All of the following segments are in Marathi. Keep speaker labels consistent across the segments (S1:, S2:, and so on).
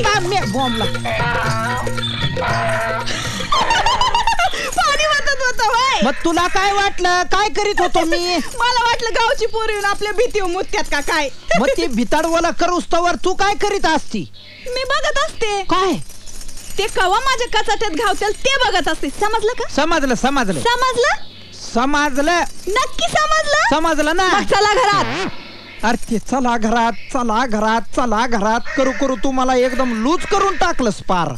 S1: बॉम्बला
S2: पाणी वाटत होतं होय.
S1: मग तुला काय वाटलं? काय करीत होतो मी?
S2: मला वाटलं गावची पोरी येऊन आपल्या भीती मुत्यात का काय.
S1: मग ती भिताडवाला करूस्तवर तू काय करीत असती?
S2: मी बघत असते.
S1: काय?
S2: ते कवा माझ्या कचाट्यात घावतील ते बघत असते. समजलं का?
S1: समजलं समजलं
S2: समजलं
S1: समजलं.
S2: नक्की समजलं.
S1: समजलं ना.
S2: मग चला घरात.
S1: अरे ते चला घरात चला घरात चला घरात करू करू तू मला एकदम लूज करून टाकलंस पार.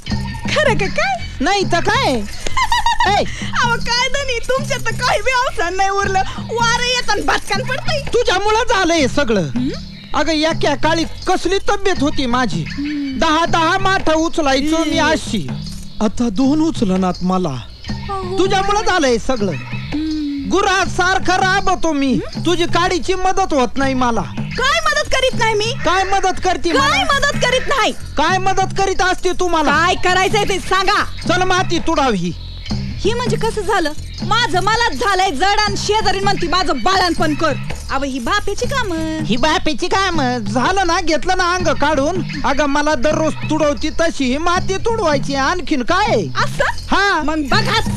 S2: खरं का काय?
S1: नाही तर काय.
S2: अहो काय धनी तुमच्या तर काही बी अवसान नाही उरलं. वारं येतात भातकान पडतंय.
S1: तुझ्यामुळं झालंय सगळं. अगं एका काळी कसली तब्येत होती माझी. 10 माठ उचलायचो मी अशी. आता 2 उचलनात मला. तुझ्यामुळं झालंय सगळं. गुरा सारखं राबतो मी. तुझी काडीची मदत होत नाही मला.
S2: काय मदत करीत नाही मी? काय
S1: मदत करते?
S2: काय मदत करीत नाही?
S1: काय मदत करीत असते तुम्हाला?
S2: काय करायचंय ते सांगा.
S1: चल माती तुडावी.
S2: ही म्हणजे कसं झालं? माझं मलाच झालंय जड आणि शेजारी म्हणती माझं बाळणपण कर. अव ही बापेची काम.
S1: ही बापेची काम झालं ना. घेतलं ना अंग काढून. अगं मला दररोज तुडवती तशी ही माती तुडवायची. आणखीन काय
S2: असं?
S1: हा
S2: मग बघाच.